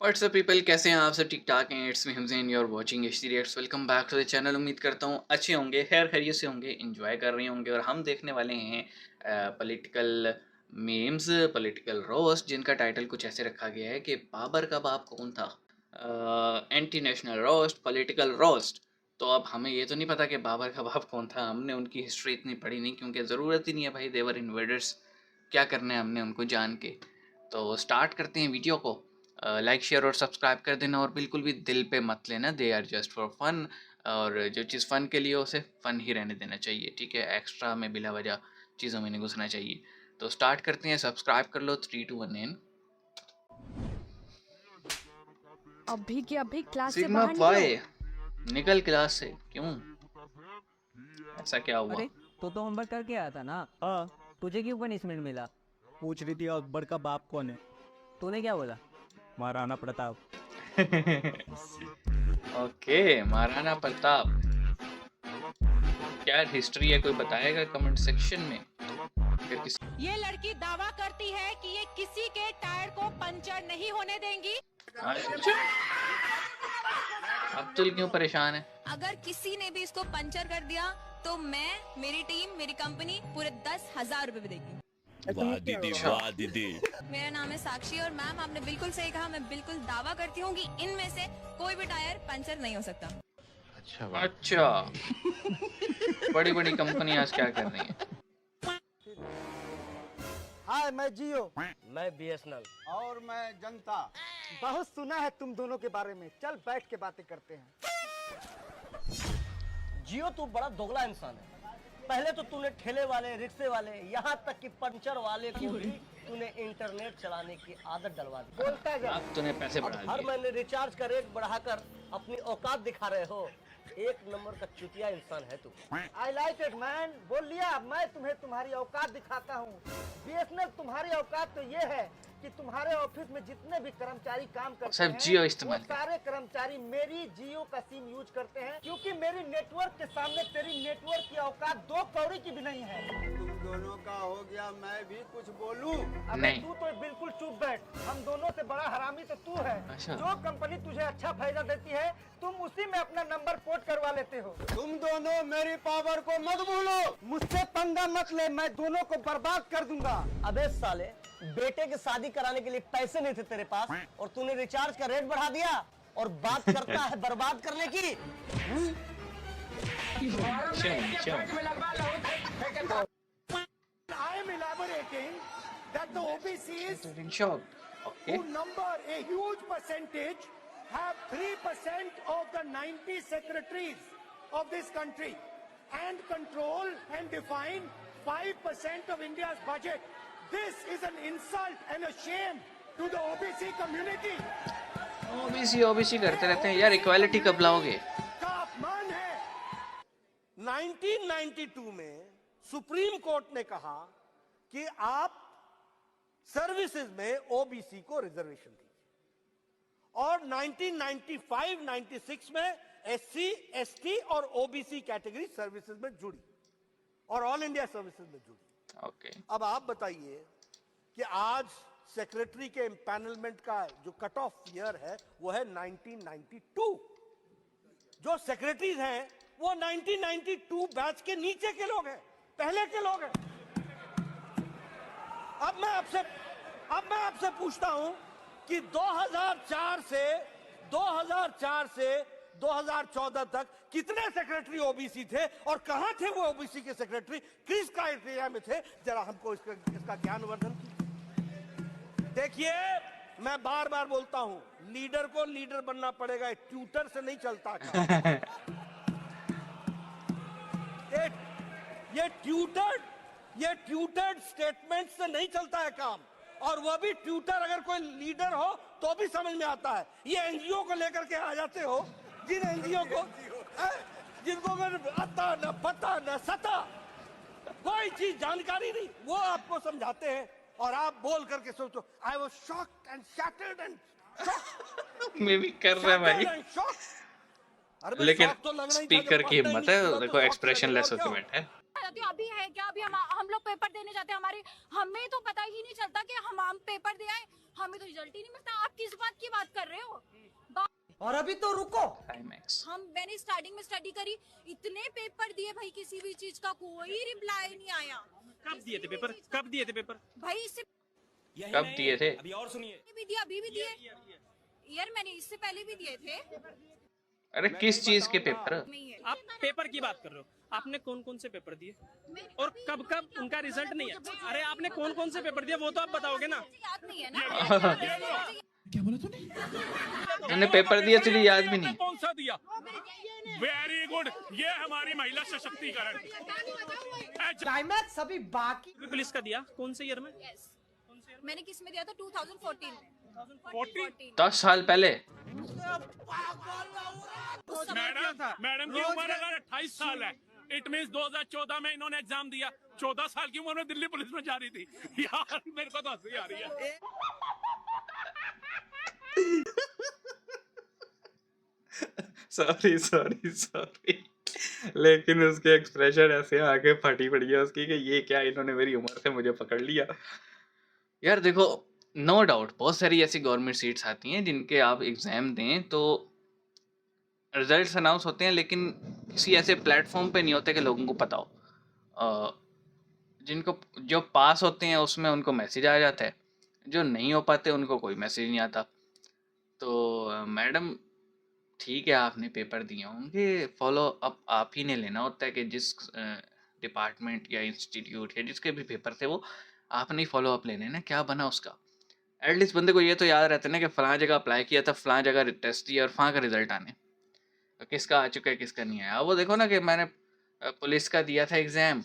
WhatsApp people, कैसे हैं आप सब? ठीक ठाक हैं? It's me Hamzain, you are watching HD reacts. Welcome back to the channel. उम्मीद करता हूँ अच्छे होंगे, खैर खैरियत से होंगे, एंजॉय कर रहे होंगे। और हम देखने वाले हैं पॉलिटिकल मीम्स, पॉलिटिकल रोस्ट, जिनका टाइटल कुछ ऐसे रखा गया है कि बाबर का बाप कौन था। Anti national roast, political roast. तो अब हमें ये तो नहीं पता कि बाबर का बाप कौन था, हमने उनकी हिस्ट्री इतनी पढ़ी नहीं, क्योंकि ज़रूरत ही नहीं है भाई, देवर इन्वेडर्स, क्या करना है हमने उनको जान के। तो स्टार्ट करते हैं वीडियो को। लाइक शेयर और सब्सक्राइब कर देना, और बिल्कुल भी दिल पे मत लेना, they are just for fun. और जो चीज़ फ़न के लिए हो उसे फ़न ही रहने देना चाहिए, ठीक है? एक्स्ट्रा में बिला वजह चीज़ों में नहीं घुसना चाहिए। तो स्टार्ट करते हैं, सब्सक्राइब कर लो। 3 2 1 इन। अभी के अभी क्लास से सिग्मा बाहर पाई निकलो। निकल क्लास से। क्यों? ऐसा क्या हुआ? अरे तो होमवर्क करके आया था ना। हाँ, तुझे क्यों पनिशमेंट मिला? पूछ रही थी अकबर का बाप कौन है। तूने क्या बोला? महाराणा प्रताप। ओके, महाराणा प्रताप। क्या हिस्ट्री है, कोई बताएगा कमेंट सेक्शन में? फिर किसी ये लड़की दावा करती है कि ये किसी के टायर को पंचर नहीं होने देंगी। अच्छा, अब्दुल क्यों परेशान है? अगर किसी ने भी इसको पंचर कर दिया तो मैं, मेरी टीम, मेरी कंपनी पूरे 10,000 रुपए भी देगी। वाह दीदी, वाह दीदी। मेरा नाम है साक्षी और मैम आपने बिल्कुल सही कहा। मैं बिल्कुल दावा करती हूँ कि इनमें से कोई भी टायर पंचर नहीं हो सकता। अच्छा, बड़ी बड़ी कंपनी आज क्या कर रही है? हाय, मैं जियो। मैं बीएसएनएल। और मैं जनता। बहुत सुना है तुम दोनों के बारे में, चल बैठ के बातें करते हैं। जियो तू बड़ा दोगला इंसान है। पहले तो तूने ठेले वाले, रिक्शे वाले, यहाँ तक कि पंचर वाले को भी तूने इंटरनेट चलाने की आदत डलवा दी। बोलता जा। अब तूने पैसे अब बढ़ा हर दिए। महीने रिचार्ज का रेट बढ़ाकर अपनी औकात दिखा रहे हो। एक नंबर का चुतिया इंसान है तू। I like it man. बोल लिया, मैं तुम्हें तुम्हारी औकात दिखाता हूँ। बीएसएनएल तुम्हारी औकात तो ये है कि तुम्हारे ऑफिस में जितने भी कर्मचारी काम करते सब हैं, जियो इस्तेमाल वो सारे कर्मचारी मेरी जियो का सिम यूज करते हैं, क्योंकि मेरी नेटवर्क के सामने तेरी नेटवर्क की औकात 2 कौड़ी की भी नहीं है। तुम दोनों का हो गया, मैं भी कुछ बोलूं? अबे नहीं। तू तो बिल्कुल चुप बैठ। हम दोनों से बड़ा हरामी तो तू है। अच्छा। जो कंपनी तुझे अच्छा फायदा देती है, तुम उसी में अपना नंबर पोर्ट करवा लेते हो। तुम दोनों मेरी पावर को मत भूलो। मुझसे पंगा मत ले, मैं दोनों को बर्बाद कर दूंगा। अबे साले, बेटे की शादी कराने के लिए पैसे नहीं थे तेरे पास और तूने रिचार्ज का रेट बढ़ा दिया और बात करता है बर्बाद करने की। I am elaborating that the OBCs Okay. who number a huge percentage have 3% of the 90 secretaries of this country and control and define 5% of India's budget. This is an insult and a shame to the OBC community. OBC करते रहते हैं यार, equality कब लाओगे? का अपमान है। 1992 में सुप्रीम कोर्ट ने कहा कि आप सर्विसेज में ओबीसी को रिजर्वेशन दीजिए, और 1995-96 में एससी, एसटी और ओबीसी कैटेगरी सर्विसेज में जुड़ी और ऑल इंडिया सर्विसेज में जुड़ी। ओके। अब आप बताइए कि आज सेक्रेटरी के एम्पैनलमेंट का जो कट ऑफ ईयर है वो है 1992। जो सेक्रेटरीज हैं वो 1992 बैच के नीचे के लोग हैं, पहले के लोग हैं। अब मैं आपसे पूछता हूं कि 2004 से 2014 तक कितने सेक्रेटरी ओबीसी थे और कहां थे वो ओबीसी के सेक्रेटरी, किस क्राइटेरिया में थे? जरा हमको इसका ज्ञानवर्धन कीजिए। देखिए, मैं बार बार बोलता हूं, लीडर को लीडर बनना पड़ेगा, ट्यूटर से नहीं चलता काम। ये ट्यूटर्ड स्टेटमेंट से नहीं चलता है काम, और वह भी ट्यूटर अगर कोई लीडर हो तो भी समझ में आता है। ये एनजीओ को लेकर के आ जाते हो, जिन एनजीओ को जिनको आता न पता न सता, कोई चीज जानकारी नहीं, वो आपको समझाते हैं और आप बोल करके सोचो I was shocked and shattered and मैं भी कर रहा है भाई, लेकिन स्पीकर की हिम्मत है, देखो एक्सप्रेशन लेस होके बैठा है। अभी है क्या? अभी हम लोग पेपर देने जाते हैं हमारे, हमें तो पता ही नहीं चलता कि हम पेपर दे आए, हमें तो रिजल्ट ही नहीं मिलता। आप किस बात की बात कर रहे हो? और अभी तो रुको, क्लाइमैक्स। मैंने स्टार्टिंग में स्टडी करी, इतने पेपर दिए भाई, किसी भी चीज का कोई रिप्लाई नहीं आया। कब दिए थे पेपर? कब दिए थे पेपर? भाई इससे कब दिए थे? अभी और सुनिए, भी दिया, अभी भी दिए यार, मैंने इससे पहले भी दिए थे। अरे किस चीज के पेपर? आप पेपर की बात कर रहे हो, आपने कौन कौन से पेपर दिए और कब कब उनका रिजल्ट नहीं है? अरे आपने कौन कौन से पेपर दिए वो तो आप बताओगे ना। याद नहीं है ना। मैंने पेपर दिया चलिए याद भी नहीं। कौन सा दिया? वेरी गुड, ये हमारी महिला सशक्तिकरण। क्लाइमैक्स अभी बाकी। पुलिस का दिया कौन से ईयर में? मैंने किस में दिया था? 2014 में। 10 साल पहले। मैडम की उम्र अगर 28 साल है, इट मींस 2014 में इन्होंने एग्जाम दिया। 14 साल की उम्र में दिल्ली पुलिस में जा रही थी। यार मेरे को तो हंसी आ रही है। सॉरी लेकिन उसके एक्सप्रेशन ऐसे आके फटी पड़ी है उसकी कि ये क्या, इन्होंने मेरी उम्र से मुझे पकड़ लिया। यार देखो, नो डाउट बहुत सारी ऐसी गवर्नमेंट सीट्स आती हैं जिनके आप एग्जाम दें तो रिजल्ट्स अनाउंस होते हैं, लेकिन किसी ऐसे प्लेटफॉर्म पे नहीं होते कि लोगों को पता हो। जिनको जो पास होते हैं उसमें उनको मैसेज आ जाता है, जो नहीं हो पाते उनको कोई मैसेज नहीं आता। तो मैडम ठीक है, आपने पेपर दिए होंगे, फॉलो अप आप ही ने लेना होता है कि जिस डिपार्टमेंट या इंस्टीट्यूट या जिसके भी पेपर थे वो आपने ही फॉलो अप लेने ना, क्या बना उसका। एटलीस्ट बंदे को ये तो याद रहता है ना कि फ़लाँ जगह अप्लाई किया था, फ़लाँ जगह टेस्ट दिया और वहाँ का रिजल्ट आने, तो किसका आ चुका है किसका नहीं आया। वो देखो ना कि मैंने पुलिस का दिया था एग्ज़ाम,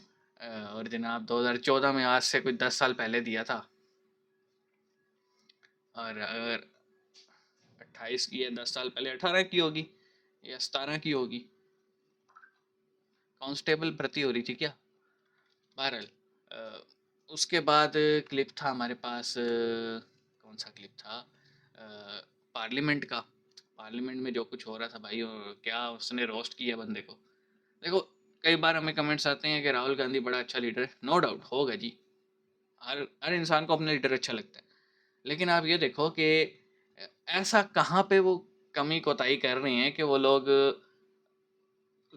और जनाब 2014 में, आज से कुछ 10 साल पहले दिया था। और अगर 28 की है, 10 साल पहले 18 की होगी या 17 की होगी। कांस्टेबल भर्ती हो रही थी क्या? बहरहाल उसके बाद क्लिप था हमारे पास, कौन सा क्लिप था? पार्लियामेंट का। पार्लियामेंट में जो कुछ हो रहा था भाई, और क्या उसने रोस्ट किया बंदे को। देखो कई बार हमें कमेंट्स आते हैं कि राहुल गांधी बड़ा अच्छा लीडर है। नो डाउट होगा जी, हर इंसान को अपना लीडर अच्छा लगता है, लेकिन आप ये देखो कि ऐसा कहाँ पे वो कमी कोताही कर रहे हैं कि वो लोग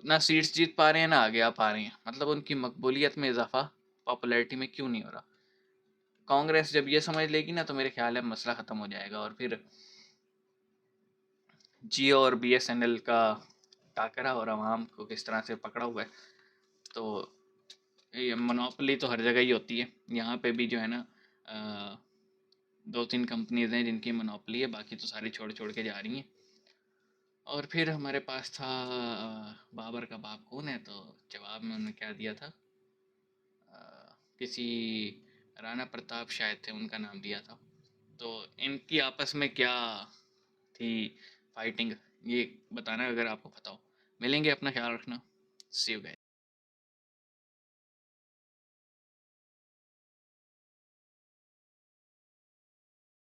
ना सीट्स जीत पा रहे हैं ना आगे आ पा रहे हैं। मतलब उनकी मकबूलियत में इजाफा, पॉपुलैरिटी में क्यों नहीं हो रहा। कांग्रेस जब ये समझ लेगी ना तो मेरे ख्याल है मसला ख़त्म हो जाएगा, और फिर जियो और BSNL का टाकरा और आवाम को किस तरह से पकड़ा हुआ है। तो ये मोनोपोली तो हर जगह ही होती है, यहाँ पे भी जो है ना 2-3 कंपनीज हैं जिनकी मोनोपोली है, बाकी तो सारी छोड़ छोड़ के जा रही हैं। और फिर हमारे पास था बाबर का बाप कौन है, तो जवाब में उन्होंने क्या दिया था, किसी राणा प्रताप शायद थे, उनका नाम दिया था। तो इनकी आपस में क्या थी फाइटिंग, ये बताना अगर आपको पता हो। मिलेंगे, अपना ख्याल रखना, सी यू गाइस।